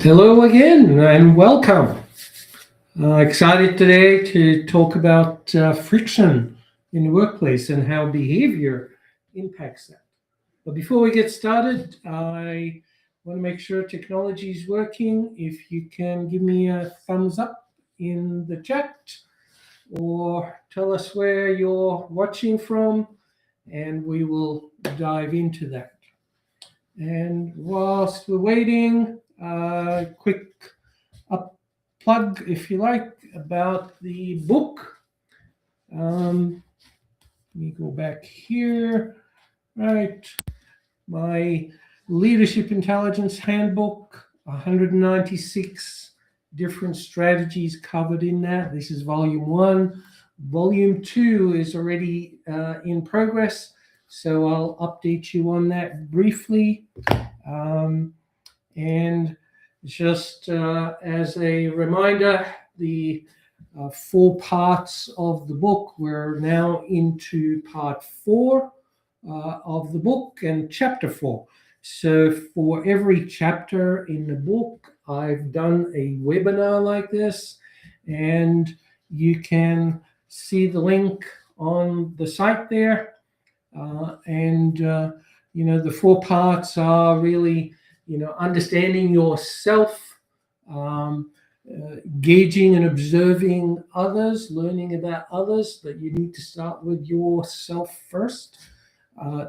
Hello again and welcome. Excited today to talk about friction in the workplace and how behavior impacts that. But before we get started, I want to make sure technology is working. If you can give me a thumbs up in the chat or tell us where you're watching from, and we will dive into that. And whilst we're waiting, quick up plug, if you like, about the book. Let me go back here. Right, my Leadership Intelligence Handbook, 196 different strategies covered in that. This is volume 1. Volume 2 is already in progress, so I'll update you on that briefly. And just as a reminder, the 4 parts of the book, we're now into part 4 of the book and chapter 4. So for every chapter in the book, I've done a webinar like this, and you can see the link on the site there. The 4 parts are really, understanding yourself, gauging and observing others, learning about others, but you need to start with yourself first.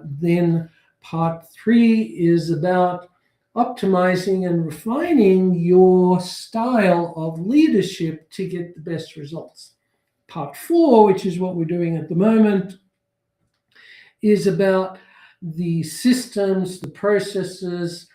Then part 3 is about optimizing and refining your style of leadership to get the best results. Part 4, which is what we're doing at the moment, is about the systems, the processes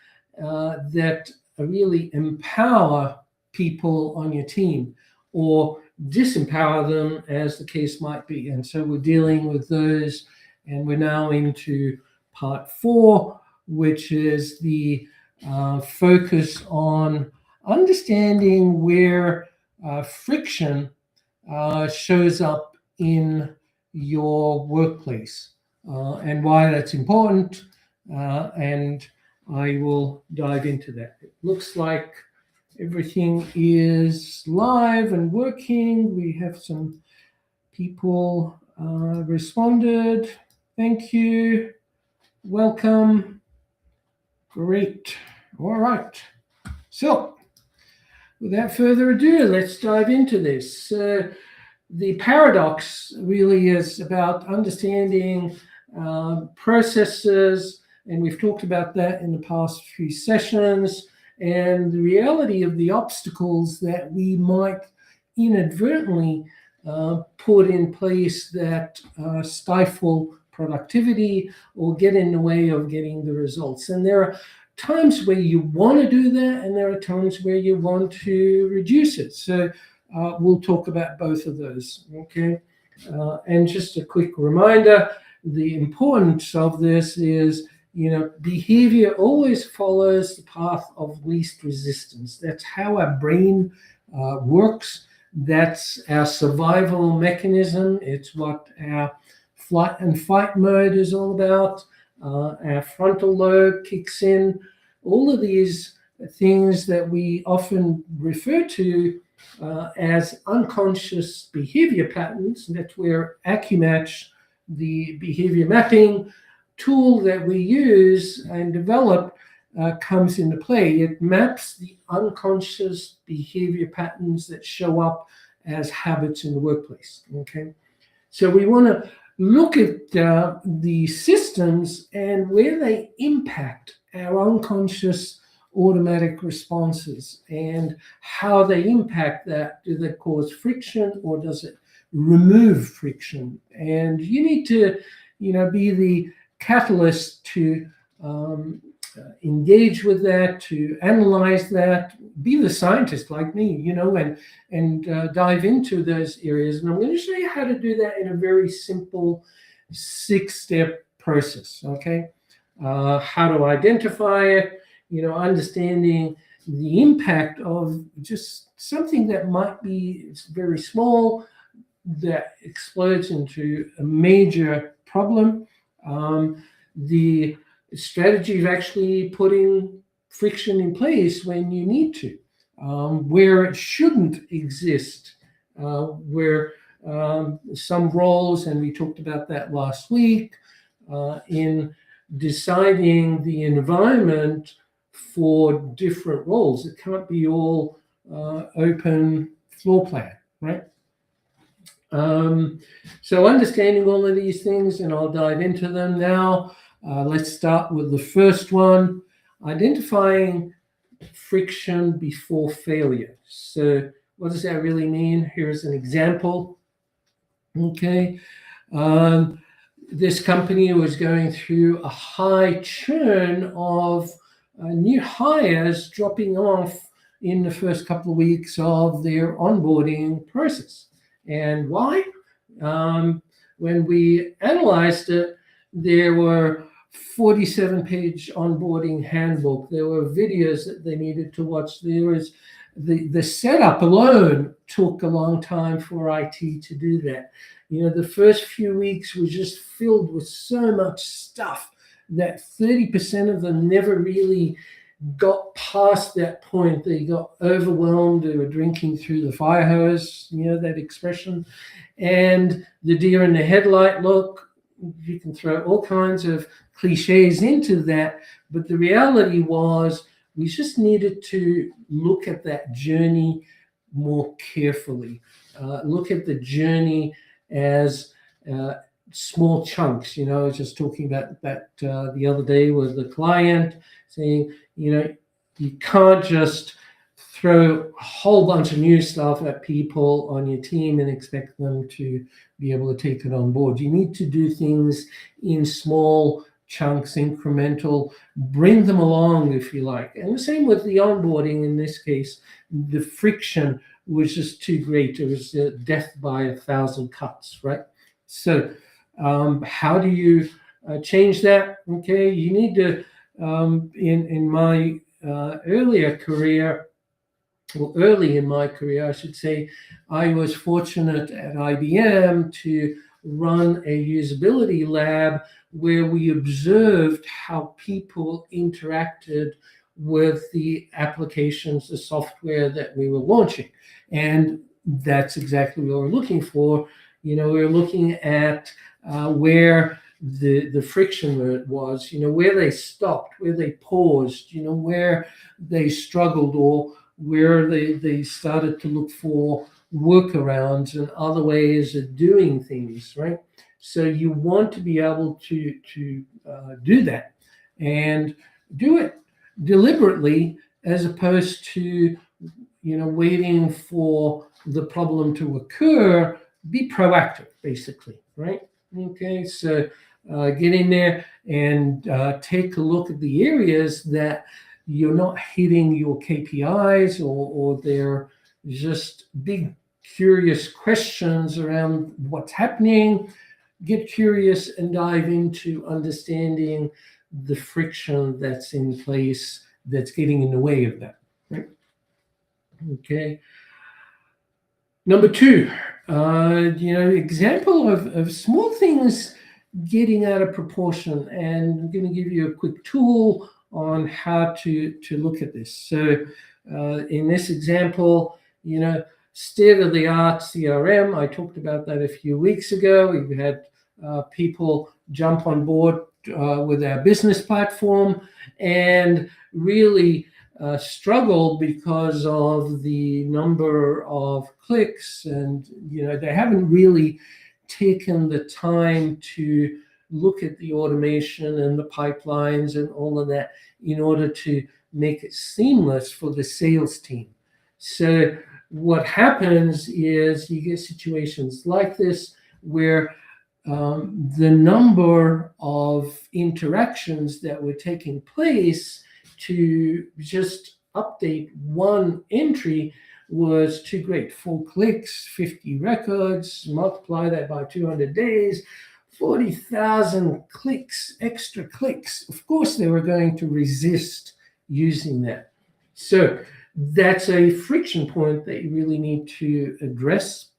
that really empower people on your team or disempower them, as the case might be. And so we're dealing with those, and we're now into part 4, which is the focus on understanding where friction shows up in your workplace. And why that's important, and I will dive into that. It looks like everything is live and working. We have some people responded. Thank you. Welcome. Great. All right. So, without further ado, let's dive into this. The paradox really is about understanding processes, and we've talked about that in the past few sessions, and the reality of the obstacles that we might inadvertently put in place that stifle productivity or get in the way of getting the results. And there are times where you want to do that, and there are times where you want to reduce it. So we'll talk about both of those, okay? And just a quick reminder, the importance of this is, behavior always follows the path of least resistance. That's how our brain works. That's our survival mechanism. It's what our flight and fight mode is all about. Our frontal lobe kicks in. All of these things that we often refer to as unconscious behavior patterns. That's where Acumatch, the behavior mapping tool that we use and develop, comes into play. It maps the unconscious behavior patterns that show up as habits in the workplace. Okay, so we want to look at the systems and where they impact our unconscious automatic responses and how they impact that. Do they cause friction, or does it remove friction? And you need to, be the catalyst to engage with that, to analyze that, be the scientist like me, and dive into those areas. And I'm going to show you how to do that in a very simple 6-step process, okay? How to identify it, understanding the impact of just something that might be very small that explodes into a major problem. The strategy of actually putting friction in place when you need to, where it shouldn't exist, where some roles, and we talked about that last week, in deciding the environment for different roles. It can't be all open floor plan, right? So understanding all of these things, and I'll dive into them now. Let's start with the first one, identifying friction before failure. So what does that really mean? Here's an example. Okay. This company was going through a high churn of new hires dropping off in the first couple of weeks of their onboarding process. And why? When we analyzed it, there were 47-page onboarding handbook. There were videos that they needed to watch. There was the setup alone took a long time for IT to do that. You know, the first few weeks were just filled with so much stuff that 30% of them never really got past that point. They got overwhelmed. They were drinking through the fire hose, you know, that expression. And the deer in the headlight look, you can throw all kinds of cliches into that. But the reality was we just needed to look at that journey more carefully. Look at the journey as small chunks. You know, I was just talking about that the other day with the client, saying, you know, you can't just throw a whole bunch of new stuff at people on your team and expect them to be able to take it on board. You need to do things in small chunks, incremental, bring them along, if you like. And the same with the onboarding. In this case, the friction was just too great. It was death by 1,000 cuts, right? So how do you change that? Okay, you need to, in my earlier career, well, early in my career, I should say, I was fortunate at IBM to run a usability lab where we observed how people interacted with the applications, the software that we were launching. And that's exactly what we're looking for. You know, we're looking at where the friction was, you know, where they stopped, where they paused, you know, where they struggled, or where they started to look for workarounds and other ways of doing things, right? So you want to be able to do that and do it deliberately, as opposed to, you know, waiting for the problem to occur. Be proactive, basically, right? Okay, so get in there and take a look at the areas that you're not hitting your KPIs, or they're just big curious questions around what's happening. Get curious and dive into understanding the friction that's in place that's getting in the way of that, right? Okay. Number two, you know, example of small things getting out of proportion. And I'm going to give you a quick tool on how to look at this. So in this example, you know, state-of-the-art CRM, I talked about that a few weeks ago. We've had people jump on board with our business platform and really struggle because of the number of clicks, and you know, they haven't really taken the time to look at the automation and the pipelines and all of that in order to make it seamless for the sales team. So what happens is you get situations like this where the number of interactions that were taking place to just update one entry was too great. 4 clicks, 50 records, multiply that by 200 days, 40,000 clicks, extra clicks. Of course, they were going to resist using that. So that's a friction point that you really need to address.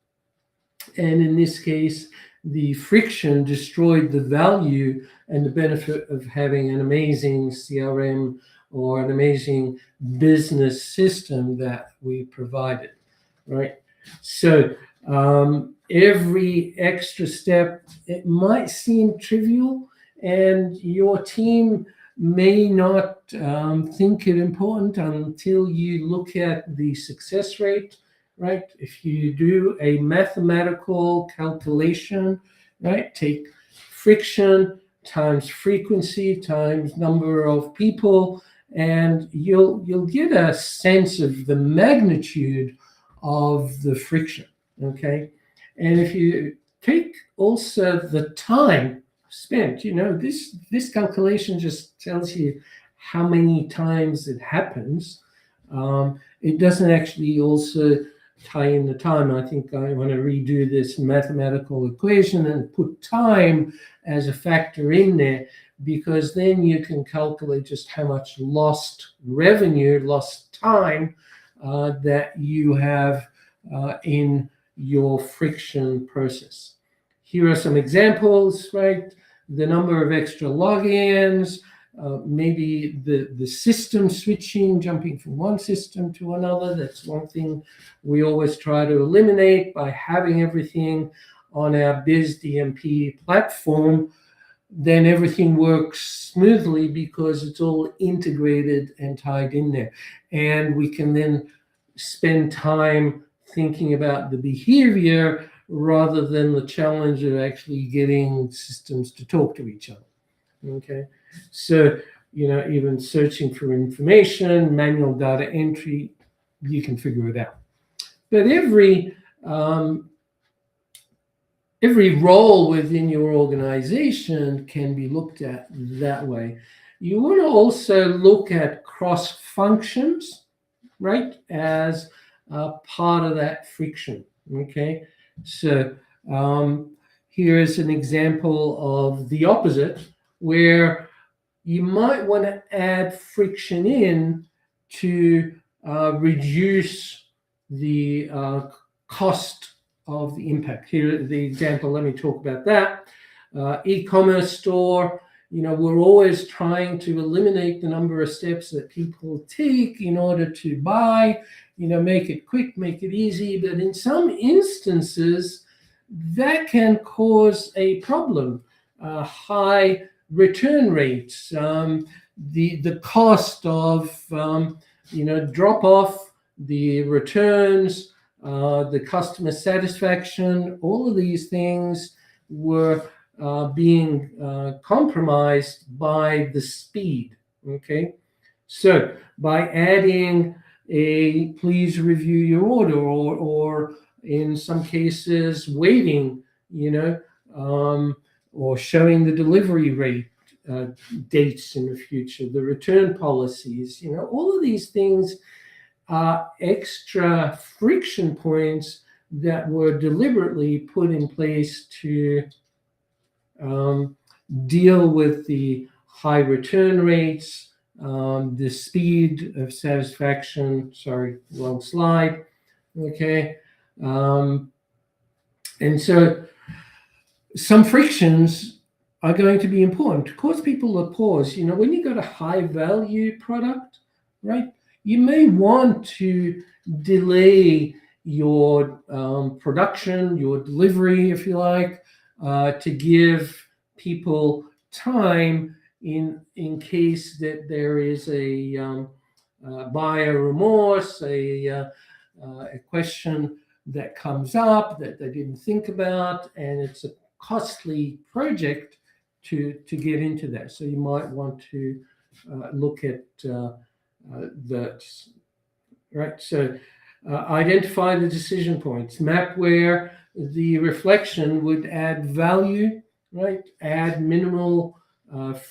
And in this case, the friction destroyed the value and the benefit of having an amazing CRM or an amazing business system that we provided, right? So every extra step, it might seem trivial, and your team may not think it important until you look at the success rate, right? If you do a mathematical calculation, right, take friction times frequency times number of people, and you'll get a sense of the magnitude of the friction. Okay, and if you take also the time spent, this calculation just tells you how many times it happens. It doesn't actually also tie in the time. I think I want to redo this mathematical equation and put time as a factor in there, because then you can calculate just how much lost revenue, lost time that you have in your friction process. Here are some examples, right? The number of extra logins, maybe the system switching, jumping from one system to another. That's one thing we always try to eliminate by having everything on our BizDMP platform. Then everything works smoothly because it's all integrated and tied in there. And we can then spend time thinking about the behavior rather than the challenge of actually getting systems to talk to each other. Okay, so even searching for information, manual data entry, you can figure it out. But every role within your organization can be looked at that way. You want to also look at cross functions, right, as part of that friction. Okay, so here is an example of the opposite, where you might want to add friction in to reduce the cost of the impact. Here, the example, let me talk about that. E-commerce store, we're always trying to eliminate the number of steps that people take in order to buy, make it quick, make it easy. But in some instances, that can cause a problem. High return rates, the cost of drop off, the returns, the customer satisfaction, all of these things were being compromised by the speed. Okay, so by adding a please review your order, or in some cases waiting, or showing the delivery rate dates in the future, the return policies, all of these things are extra friction points that were deliberately put in place to deal with the high return rates, the speed of satisfaction. Sorry, wrong slide. Okay. And so some frictions are going to be important to cause people to pause. When you've got a high value product, right, you may want to delay your production, your delivery, if you like, to give people time in case that there is a buyer remorse, a question that comes up that they didn't think about, and it's a costly project to get into that. So you might want to look at that, right? So identify the decision points, map where the reflection would add value, right? Add minimal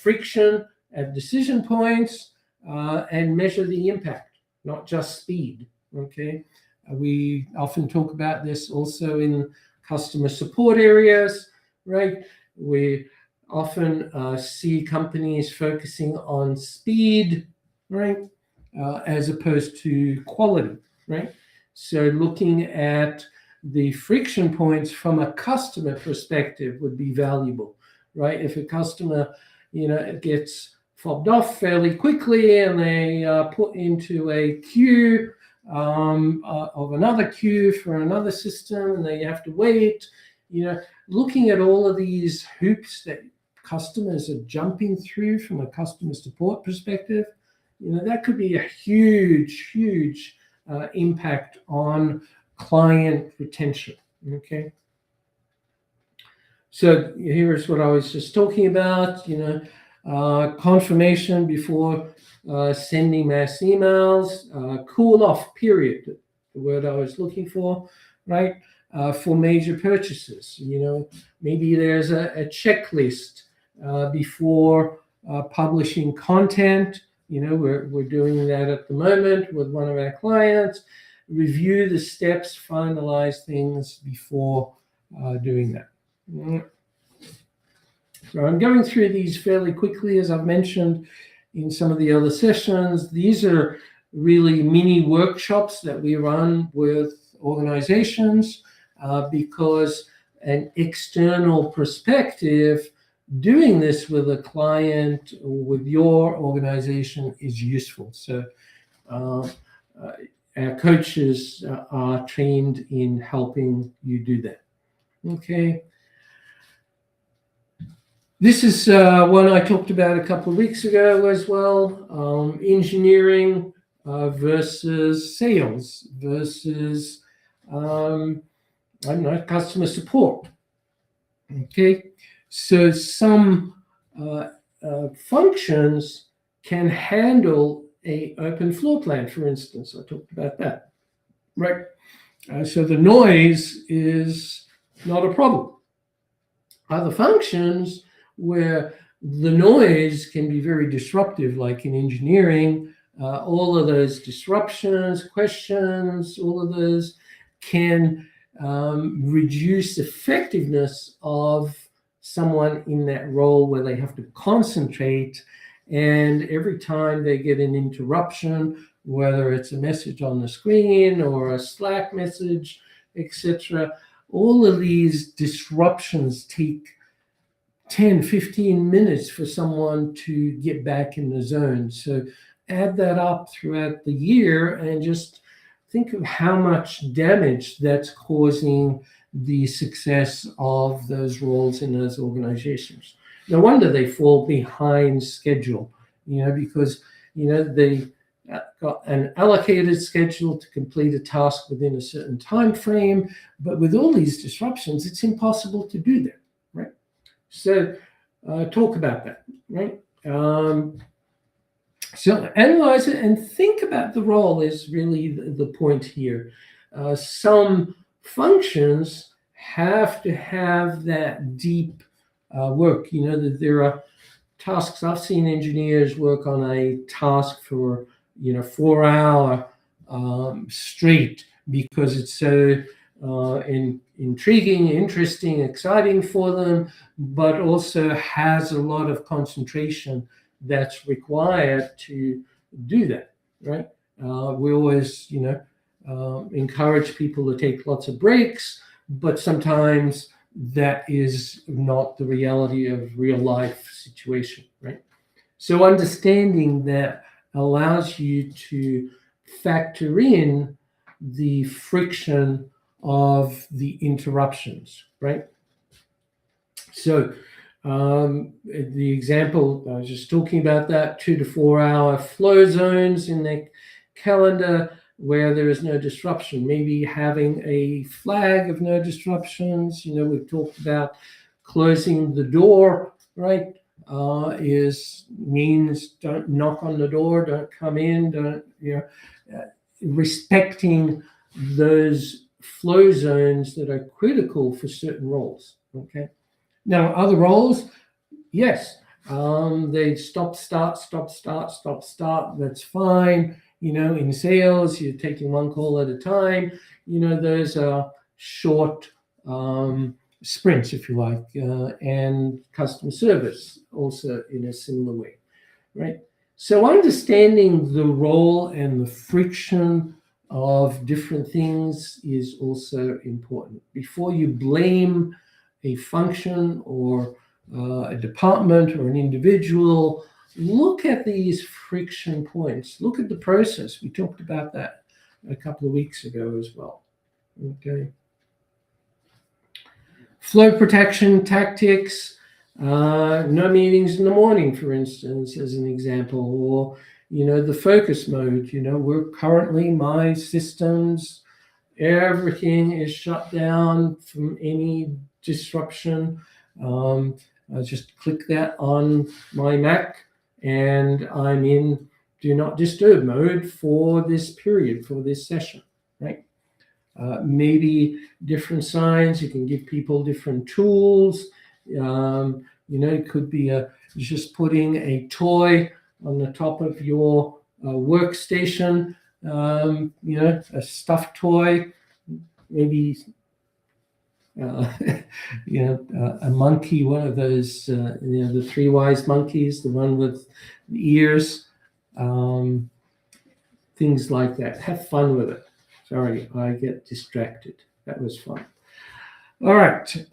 friction at decision points, and measure the impact, not just speed. Okay, we often talk about this also in customer support areas, right? We often see companies focusing on speed, right, as opposed to quality, right? So looking at the friction points from a customer perspective would be valuable, right? If a customer, gets fobbed off fairly quickly, and they are put into a queue of another queue for another system, and they have to wait. Looking at all of these hoops that customers are jumping through from a customer support perspective, that could be a huge impact on client retention. Okay. So here's what I was just talking about, confirmation before sending mass emails, cool off period, the word I was looking for, right? For major purchases, maybe there's a checklist before publishing content. We're doing that at the moment with one of our clients. Review the steps, finalize things before doing that. So I'm going through these fairly quickly, as I've mentioned in some of the other sessions. These are really mini workshops that we run with organizations because an external perspective doing this with a client or with your organization is useful. So our coaches are trained in helping you do that. Okay. This is one I talked about a couple of weeks ago as well. Engineering versus sales versus customer support. Okay, so some functions can handle a open floor plan, for instance. I talked about that, right? So the noise is not a problem. Other functions where the noise can be very disruptive, like in engineering, all of those disruptions, questions, all of those can reduce effectiveness of someone in that role where they have to concentrate. And every time they get an interruption, whether it's a message on the screen or a Slack message, etc., all of these disruptions take 10, 15 minutes for someone to get back in the zone. So add that up throughout the year and just think of how much damage that's causing the success of those roles in those organizations. No wonder they fall behind schedule, because, they got an allocated schedule to complete a task within a certain time frame, but with all these disruptions, it's impossible to do that, right? So talk about that, right? So analyze it and think about the role is really the point here. Some functions have to have that deep work. That there are tasks. I've seen engineers work on a task for 4 hour straight because it's so intriguing, interesting, exciting for them, but also has a lot of concentration that's required to do that, right? We always, encourage people to take lots of breaks, but sometimes that is not the reality of real life situation, right? So understanding that allows you to factor in the friction of the interruptions, right? So the example, I was just talking about that, 2 to 4 hour flow zones in the calendar where there is no disruption. Maybe having a flag of no disruptions. We've talked about closing the door, right? Means don't knock on the door, don't come in, don't, respecting those flow zones that are critical for certain roles. Okay. Now, other roles, yes, they stop, start. That's fine. In sales, you're taking one call at a time. Those are short sprints, if you like, and customer service also in a similar way, right? So understanding the role and the friction of different things is also important. Before you blame a function or a department or an individual look at these friction points. Look at the process. We talked about that a couple of weeks ago as well. Okay. Flow protection tactics. No meetings in the morning, for instance, as an example, or the focus mode. We're currently, my systems, everything is shut down from any disruption. I just click that on my Mac, and I'm in do not disturb mode for this period, for this session, right? Maybe different signs. You can give people different tools. It could be just putting a toy on the top of your workstation. A stuffed toy, maybe a monkey, one of those, the three wise monkeys, the one with ears, things like that. Have fun with it. Sorry, I get distracted. That was fun. All right,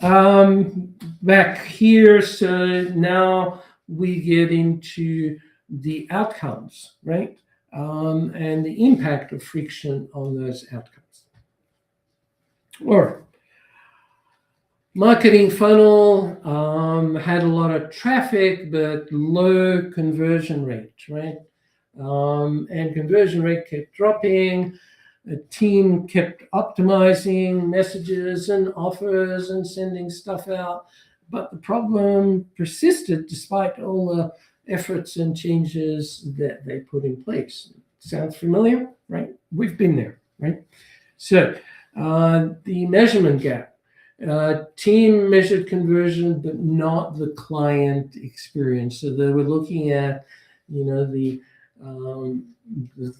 back here. So now we get into the outcomes, right? And the impact of friction on those outcomes. Or marketing funnel had a lot of traffic, but low conversion rate, right? And conversion rate kept dropping. A team kept optimizing messages and offers and sending stuff out, but the problem persisted despite all the efforts and changes that they put in place. Sounds familiar, right? We've been there, right? So the measurement gap. Team measured conversion, but not the client experience. So they were looking at,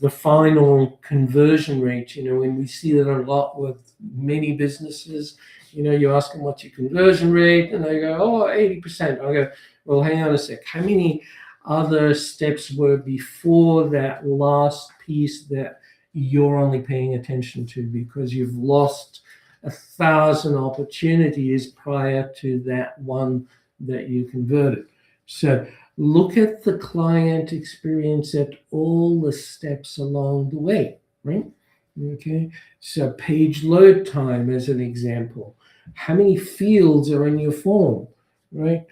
the final conversion rate. When we see that a lot with many businesses, you ask them what's your conversion rate, and they go, 80%. I go, well, hang on a sec. How many other steps were before that last piece that you're only paying attention to because you've lost 1,000 opportunities prior to that one that you converted? So look at the client experience at all the steps along the way, right? Okay, so page load time as an example. How many fields are in your form, right?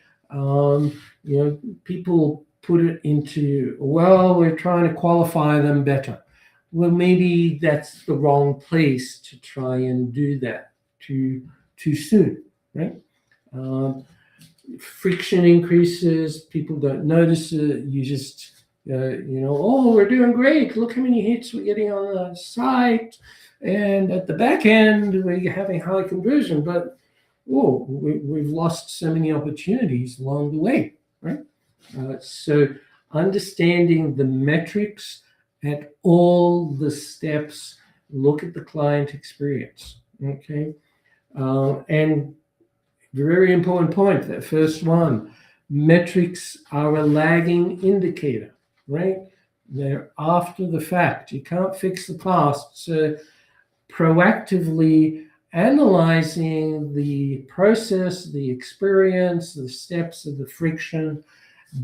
People put it into, we're trying to qualify them better. Well, maybe that's the wrong place to try and do that too soon, right? Friction increases, people don't notice it. You just, we're doing great. Look how many hits we're getting on the site. And at the back end, we're having high conversion, but we've lost so many opportunities along the way, right? So understanding the metrics at all the steps, look at the client experience, okay? And very important point, that first one, metrics are a lagging indicator, right? They're after the fact. You can't fix the past. So proactively analyzing the process, the experience, the steps of the friction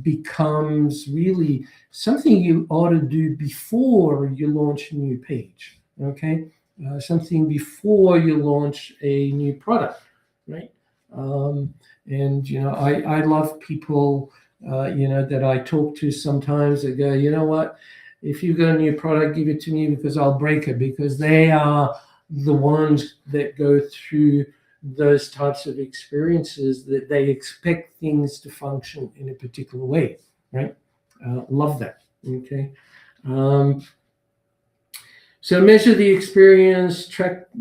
becomes really something you ought to do before you launch a new page, okay? Something before you launch a new product, right? I love people, that I talk to sometimes that go, you know what, if you've got a new product, give it to me because I'll break it, because they are the ones that go through those types of experiences, that they expect things to function in a particular way, right? Love that, okay? So measure the experience,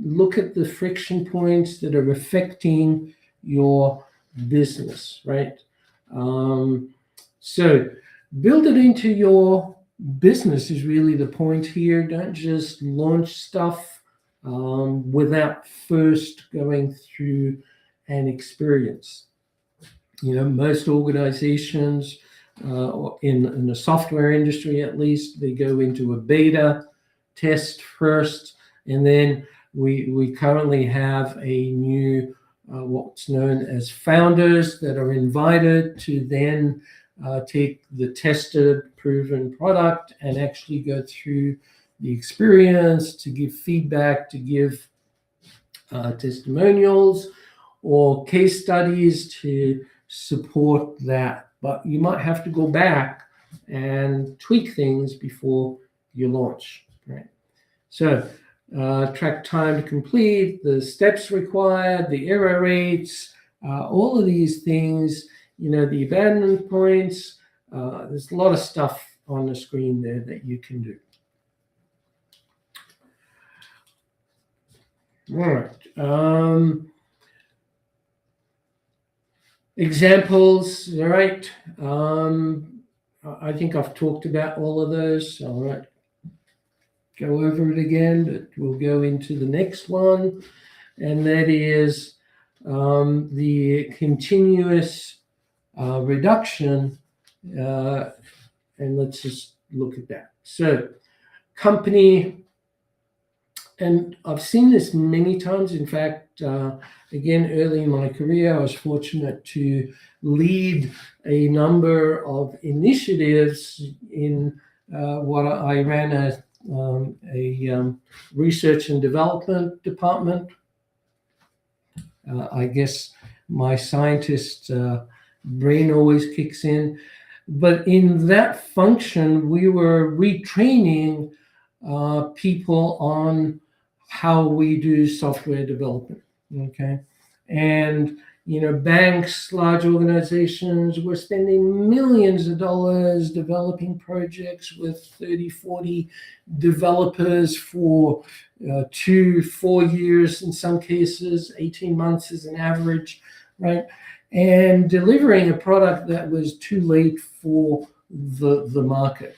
look at the friction points that are affecting your business, right? So build it into your business is really the point here. Don't just launch stuff without first going through an experience. Most organizations, in the software industry at least, they go into a beta test first, and then we currently have a new what's known as founders that are invited to then take the tested, proven product and actually go through the experience to give feedback, to give testimonials or case studies to support that. But you might have to go back and tweak things before you launch, right? So track time to complete, the steps required, the error rates, all of these things, the abandonment points. There's a lot of stuff on the screen there that you can do. All right. Examples, all right. I think I've talked about all of those. All right. Go over it again, but we'll go into the next one, and that is the continuous reduction. And let's just look at that. So, company. And I've seen this many times. In fact, again, early in my career, I was fortunate to lead a number of initiatives in what I ran a research and development department. I guess my scientist brain always kicks in. But in that function, we were retraining people on how we do software development, okay? And, banks, large organizations were spending millions of dollars developing projects with 30, 40 developers for 2-4 years, in some cases, 18 months is an average, right? And delivering a product that was too late for the market,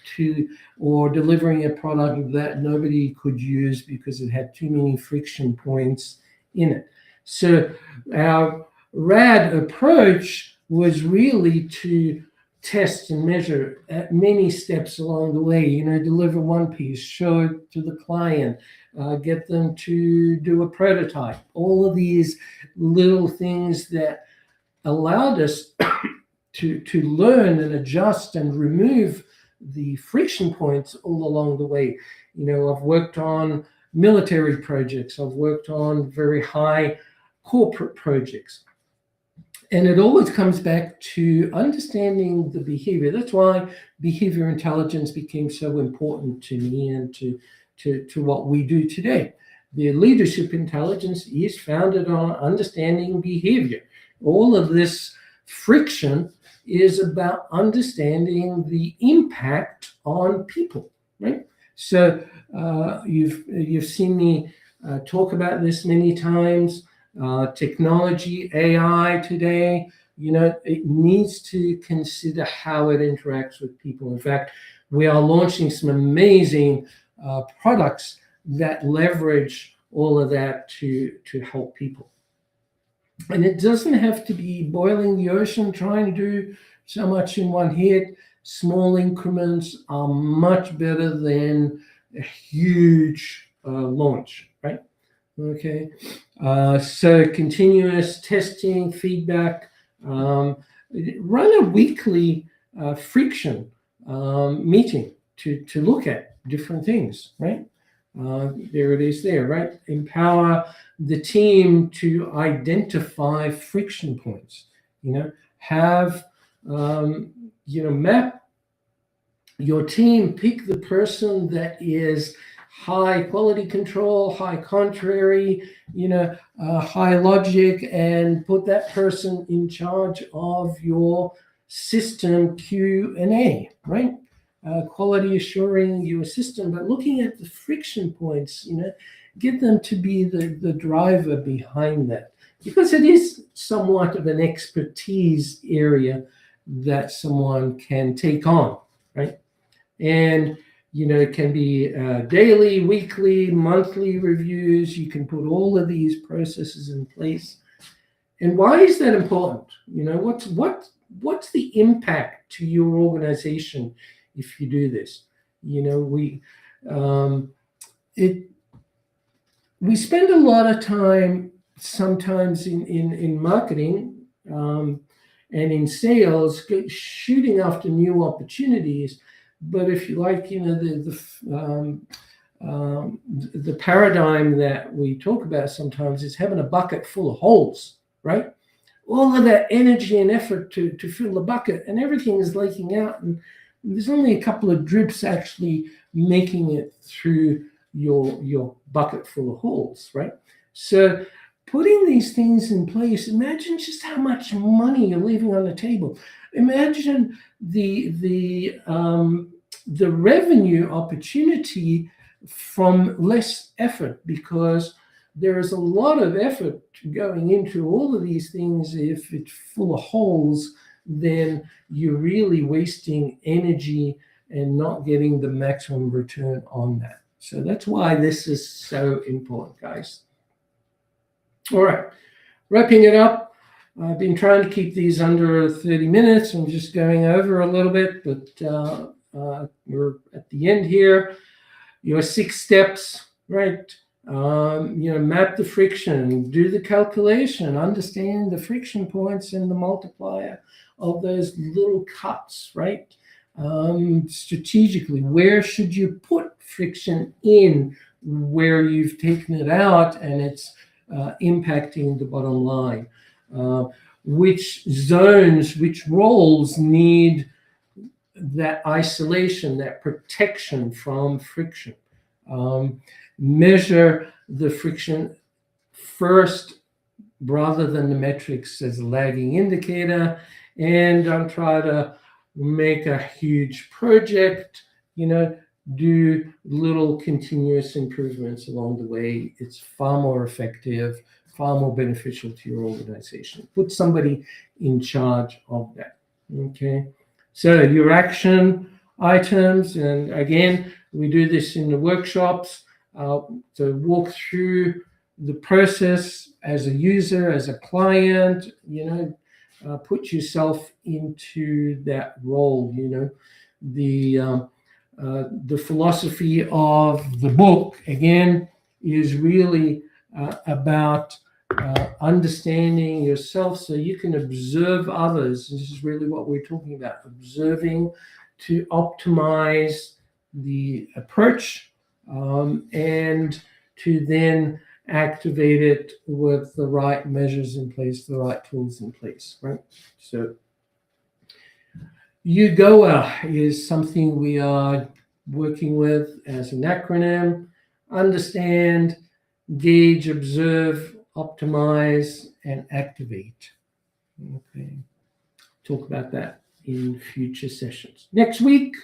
or delivering a product that nobody could use because it had too many friction points in it. So our RAD approach was really to test and measure at many steps along the way, deliver one piece, show it to the client, get them to do a prototype, all of these little things that allowed us to learn and adjust and remove the friction points all along the way. I've worked on military projects. I've worked on very high corporate projects. And it always comes back to understanding the behavior. That's why behavior intelligence became so important to me and to what we do today. The leadership intelligence is founded on understanding behavior. All of this friction is about understanding the impact on people, right? So you've seen me talk about this many times. Technology, AI today, it needs to consider how it interacts with people. In fact, we are launching some amazing products that leverage all of that to help people. And it doesn't have to be boiling the ocean, trying to do so much in one hit. Small increments are much better than a huge launch, right? Okay. So continuous testing, feedback, run a weekly friction meeting to look at different things, right? There it is there, right? Empower the team to identify friction points, have, map your team, pick the person that is high quality control, high contrary, high logic, and put that person in charge of your system Q&A, right? Quality assuring your system, but looking at the friction points, get them to be the driver behind that, because it is somewhat of an expertise area that someone can take on, right? And it can be daily, weekly, monthly reviews. You can put all of these processes in place. And why is that important? What's the impact to your organization if you do this? We spend a lot of time sometimes in marketing and in sales, shooting after new opportunities. But if you like, the paradigm that we talk about sometimes is having a bucket full of holes, right? All of that energy and effort to fill the bucket, and everything is leaking out, and there's only a couple of drips actually making it through your bucket full of holes, right? So putting these things in place, imagine just how much money you're leaving on the table. Imagine the revenue opportunity from less effort, because there is a lot of effort going into all of these things. If it's full of holes, then you're really wasting energy and not getting the maximum return on that. So that's why this is so important, guys. All right, wrapping it up. I've been trying to keep these under 30 minutes. I'm just going over a little bit, but we're at the end here. Your 6 steps, right? Map the friction, do the calculation, understand the friction points and the multiplier of those little cuts, right? Strategically, where should you put friction in where you've taken it out and it's impacting the bottom line? Which zones, which roles need that isolation, that protection from friction? Measure the friction first rather than the metrics as a lagging indicator, and don't try to make a huge project, do little continuous improvements along the way. It's far more effective, far more beneficial to your organization. Put somebody in charge of that. Okay, so your action items, and again, we do this in the workshops, to walk through the process as a user, as a client, put yourself into that role. The philosophy of the book, again, is really about understanding yourself so you can observe others. This is really what we're talking about, observing to optimize the approach, and to then activate it with the right measures in place, the right tools in place, right? So UGOA is something we are working with as an acronym: understand, gauge, observe, optimize, and activate. Okay, talk about that in future sessions. Next week,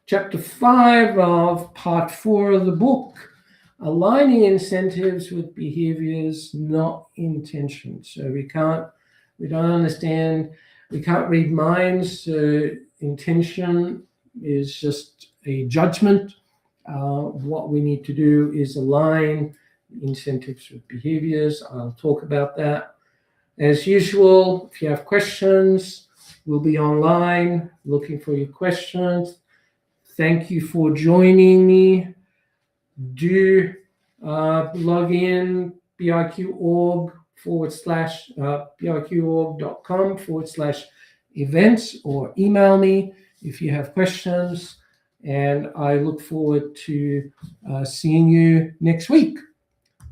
Chapter 5 of Part 4 of the book, aligning incentives with behaviors, not intentions. So we don't understand, we can't read minds. So intention is just a judgment. What we need to do is align incentives with behaviors. I'll talk about that. As usual, if you have questions, we'll be online looking for your questions. Thank you for joining me. Do log in biqorg.com/events, or email me if you have questions. And I look forward to seeing you next week.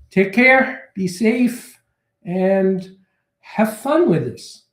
Take care, be safe, and have fun with this.